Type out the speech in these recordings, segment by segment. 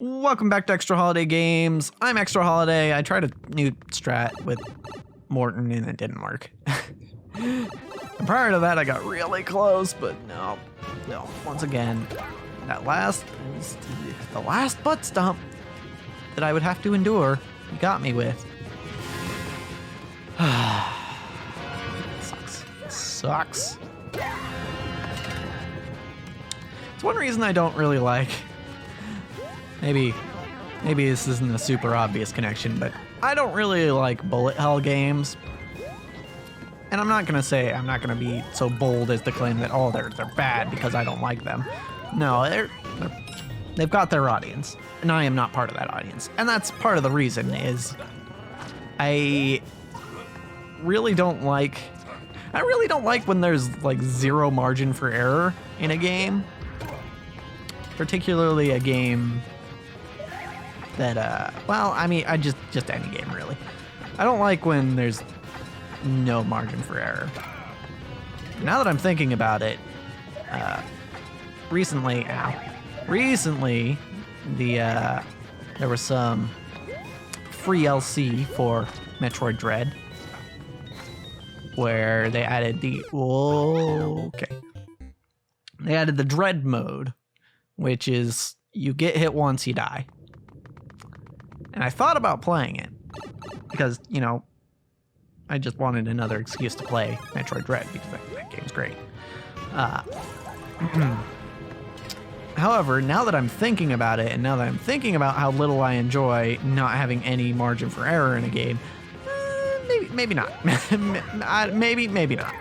Welcome back to Extra Holiday Games. I'm Extra Holiday. I tried a new strat with Morton and it didn't work. And prior to that, I got really close, but no. Once again, that the last butt stomp that I would have to endure, you got me with. Sucks. It's one reason I don't really like. Maybe this isn't a super obvious connection, but I don't really like bullet hell games. And I'm not gonna be so bold as to claim that they're bad because I don't like them. No, they've got their audience, and I am not part of that audience. And that's part of the reason is I really don't like when there's like zero margin for error in a game. Particularly a game that, just any game really. I don't like when there's no margin for error. Now that I'm thinking about it, recently, there was some free LC for Metroid Dread, where they added the Dread mode, which is you get hit once, you die. And I thought about playing it because, I just wanted another excuse to play Metroid Dread because that game's great. However, now that I'm thinking about it and now that I'm thinking about how little I enjoy not having any margin for error in a game, maybe not. maybe not.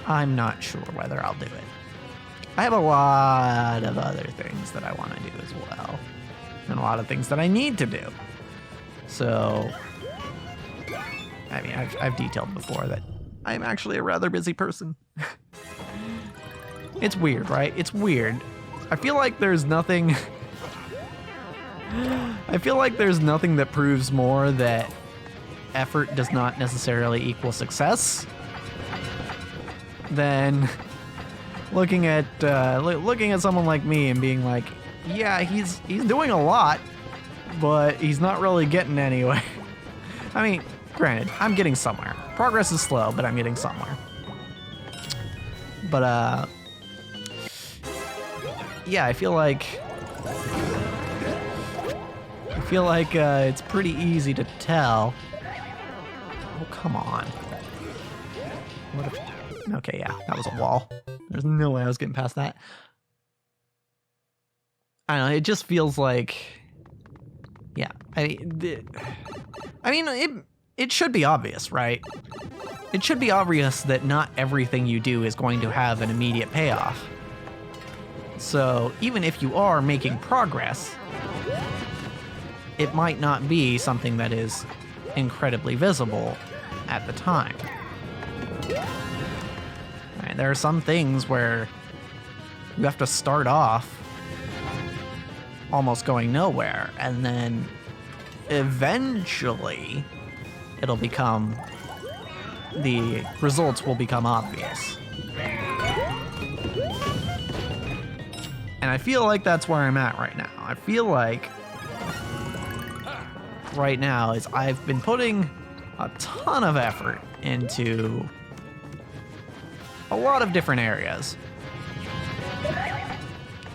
I'm not sure whether I'll do it. I have a lot of other things that I want to do as well, and a lot of things that I need to do. So, I've detailed before that I'm actually a rather busy person. It's weird, right? It's weird. I feel like there's nothing that proves more that effort does not necessarily equal success than looking at someone like me and being like, yeah, he's doing a lot, but he's not really getting anywhere. I mean, granted, I'm getting somewhere. Progress is slow, but I'm getting somewhere. But yeah, I feel like it's pretty easy to tell. Oh, come on. Okay, yeah, that was a wall. There's no way I was getting past that. I don't know, it just feels like, yeah. It should be obvious, right? It should be obvious that not everything you do is going to have an immediate payoff. So even if you are making progress, it might not be something that is incredibly visible at the time. There are some things where you have to start off almost going nowhere, and then eventually the results will become obvious. And I feel like that's where I'm at right now. I feel like right now is I've been putting a ton of effort into a lot of different areas,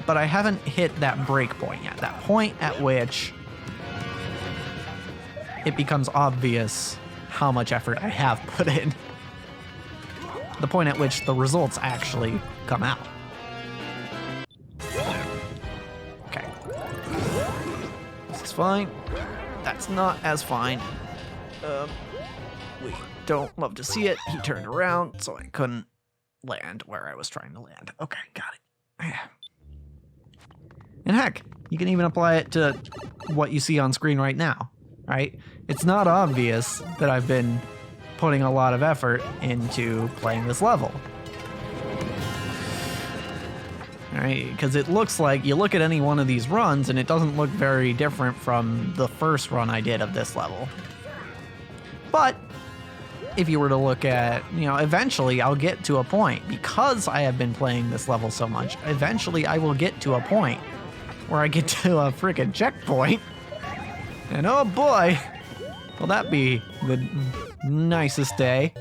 but I haven't hit that break point yet, that point at which it becomes obvious how much effort I have put in, the point at which the results actually come out. Okay, this is fine. That's not as fine. We don't love to see it. He turned around, so I couldn't land where I was trying to land. Okay, got it. And heck, you can even apply it to what you see on screen right now, right? It's not obvious that I've been putting a lot of effort into playing this level. All right, because it looks like you look at any one of these runs and it doesn't look very different from the first run I did of this level. But if you were to look at, eventually I'll get to a point, because I have been playing this level so much, eventually I will get to a point where I get to a freaking checkpoint. And oh boy, will that be the nicest day.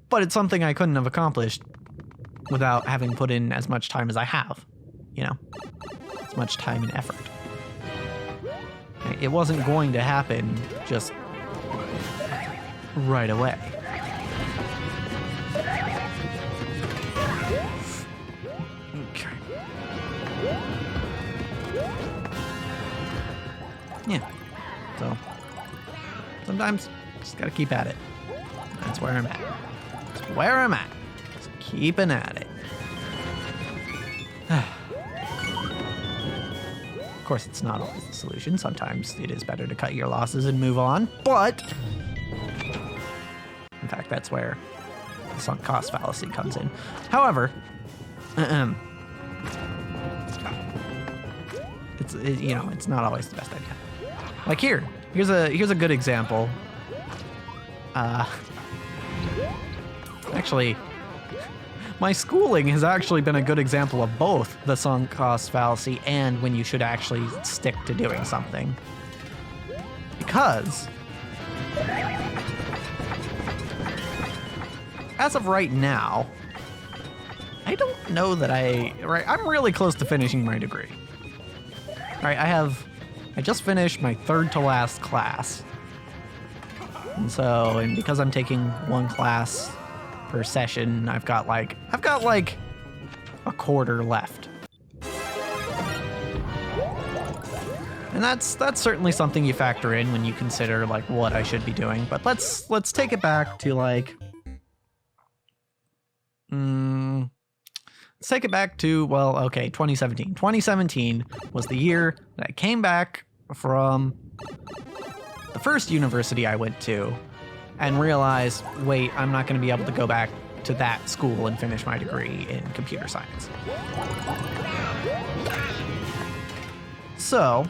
But it's something I couldn't have accomplished without having put in as much time as I have, you know, as much time and effort. It wasn't going to happen just right away. Okay. Yeah. So sometimes just gotta keep at it. That's where I'm at. That's where I'm at. Just keeping at it. Of course, it's not always the solution. Sometimes it is better to cut your losses and move on, but in fact, that's where the sunk cost fallacy comes in. However, it's not always the best idea. Like here's a good example. Actually, my schooling has actually been a good example of both the sunk cost fallacy and when you should actually stick to doing something. Because as of right now, I don't know that I'm really close to finishing my degree. Right, I just finished my third to last class. And because I'm taking one class per session, I've got like a quarter left. And that's certainly something you factor in when you consider like what I should be doing. But let's take it back to like let's take it back to 2017. 2017 was the year that I came back from the first university I went to and realized, wait, I'm not going to be able to go back to that school and finish my degree in computer science. So,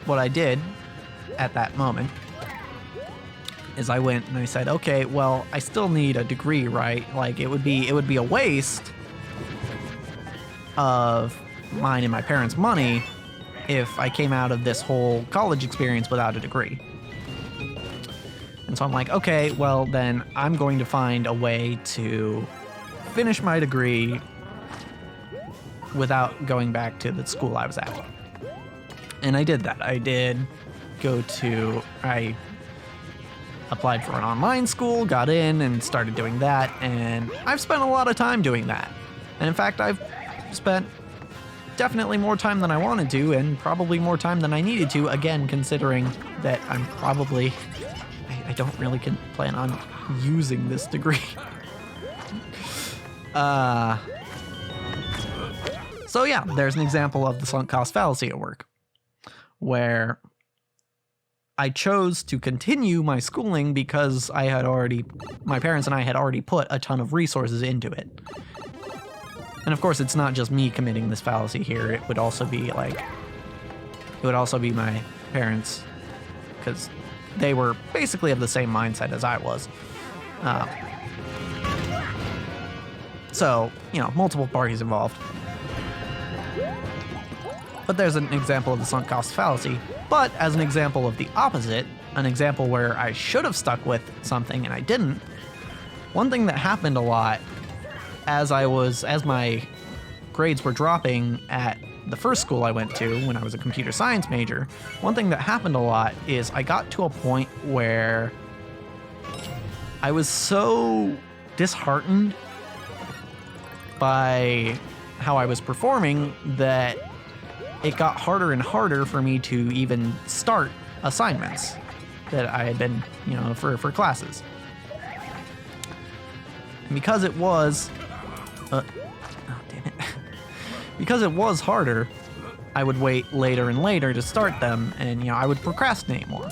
what I did at that moment is I went and I said, okay, well, I still need a degree, right? Like it would be a waste of mine and my parents' money if I came out of this whole college experience without a degree. And so I'm like, okay, well then I'm going to find a way to finish my degree without going back to the school I was at. And I did that. I applied for an online school, got in, and started doing that, and I've spent a lot of time doing that. And in fact, I've spent definitely more time than I wanted to, and probably more time than I needed to, again, considering that I don't really plan on using this degree. So yeah, there's an example of the sunk cost fallacy at work, where I chose to continue my schooling because my parents and I had already put a ton of resources into it. And of course, it's not just me committing this fallacy here. It would also be my parents, because they were basically of the same mindset as I was. So, multiple parties involved. But there's an example of the sunk cost fallacy. But as an example of the opposite, an example where I should have stuck with something and I didn't, one thing that happened a lot as my grades were dropping at the first school I went to when I was a computer science major, one thing that happened a lot is I got to a point where I was so disheartened by how I was performing that it got harder and harder for me to even start assignments that I had been, for classes. And because it was because it was harder, I would wait later and later to start them, and I would procrastinate more.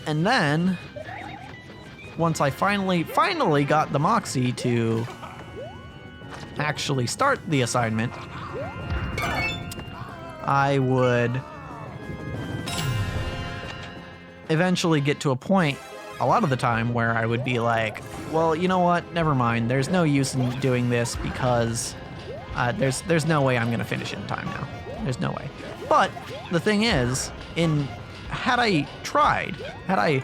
And then once I finally got the moxie to actually start the assignment, I would eventually get to a point a lot of the time where I would be like, well, you know what? Never mind. There's no use in doing this because there's no way I'm going to finish it in time now. There's no way. But the thing is, had I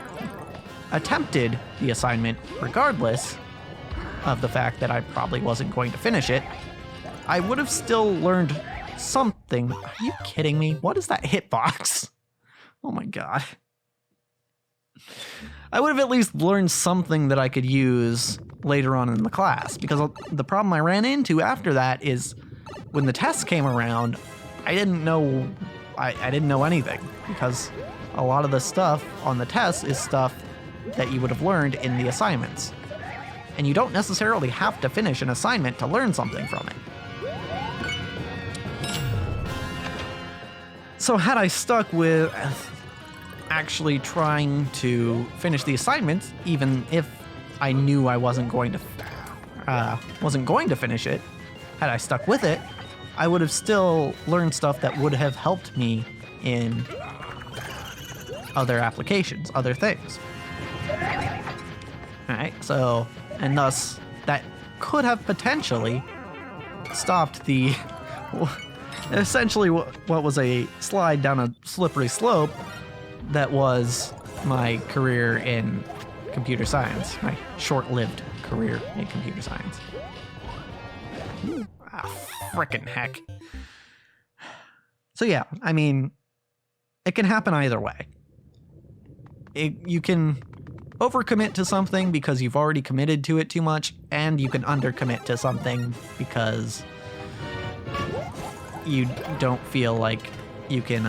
attempted the assignment regardless of the fact that I probably wasn't going to finish it, I would have still learned something. Are you kidding me? What is that hitbox? Oh my god. I would have at least learned something that I could use later on in the class, because the problem I ran into after that is when the tests came around, I didn't know anything, because a lot of the stuff on the tests is stuff that you would have learned in the assignments. And you don't necessarily have to finish an assignment to learn something from it. So had I stuck with actually trying to finish the assignments, even if I knew I wasn't going to finish it, had I stuck with it, I would have still learned stuff that would have helped me in other applications, other things. Alright, so, and thus, that could have potentially stopped the, essentially what was a slide down a slippery slope that was my career in computer science, my short-lived career in computer science. Frickin' heck. So yeah, I mean, it can happen either way. You can overcommit to something because you've already committed to it too much, and you can undercommit to something because you don't feel like you can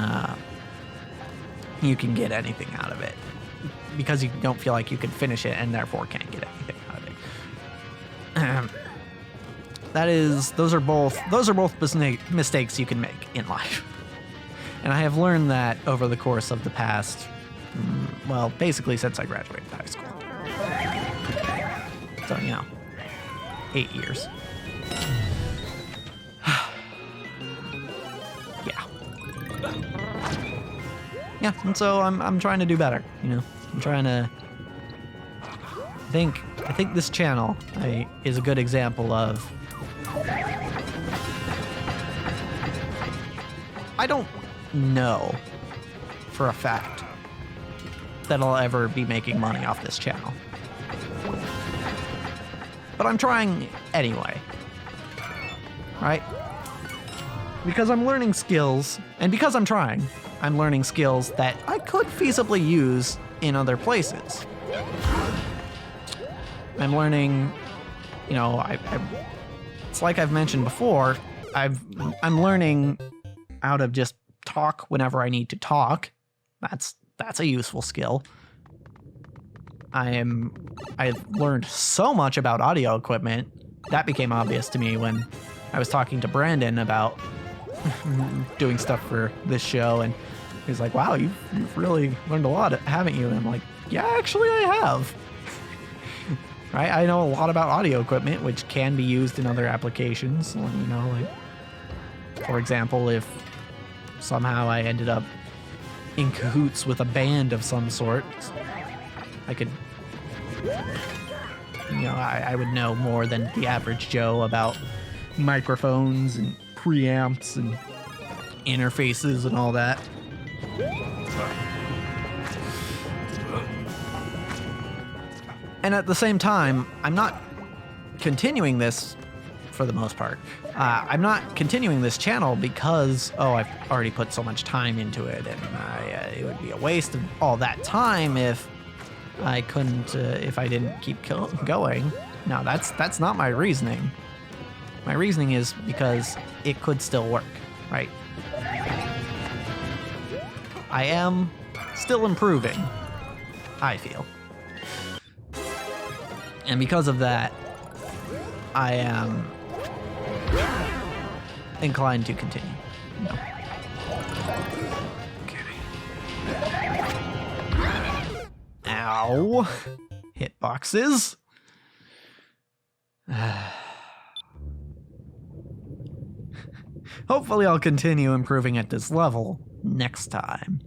get anything out of it, because you don't feel like you can finish it and therefore can't get anything out of it. Those are both mistakes you can make in life. And I have learned that over the course of the past, well, basically since I graduated high school. So, 8 years. Yeah, and so I'm trying to do better, I'm trying to I think this channel is a good example of, I don't know for a fact that I'll ever be making money off this channel, but I'm trying anyway, right? Because I'm learning skills, and because I'm trying, I'm learning skills that I could feasibly use in other places. I'm learning, it's like I've mentioned before, I'm learning how to just talk whenever I need to talk. That's a useful skill. I've learned so much about audio equipment. That became obvious to me when I was talking to Brandon about doing stuff for this show, and he's like, wow, you've really learned a lot, haven't you? And I'm like, yeah, actually I have. Right? I know a lot about audio equipment, which can be used in other applications. Like, for example, if somehow I ended up in cahoots with a band of some sort, I could, I would know more than the average Joe about microphones and preamps and interfaces and all that. And at the same time, I'm not continuing this for the most part. I'm not continuing this channel because, I've already put so much time into it, and it would be a waste of all that time if I didn't keep going. No, that's not my reasoning. My reasoning is because it could still work, right? I am still improving, I feel. And because of that, I am inclined to continue. Okay. Ow. Hitboxes. Hopefully I'll continue improving at this level next time.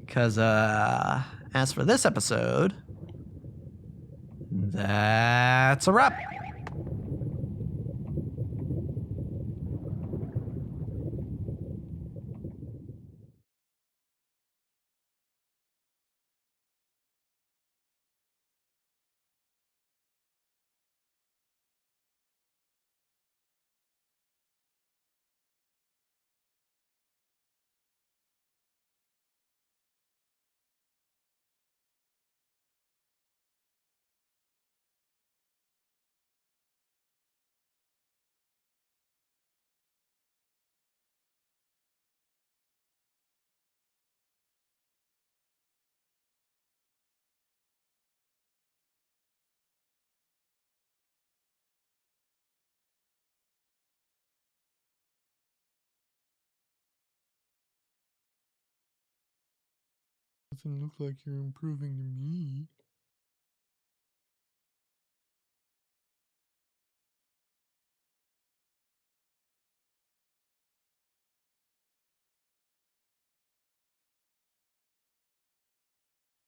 Because, as for this episode, that's a wrap. Doesn't look like you're improving to me.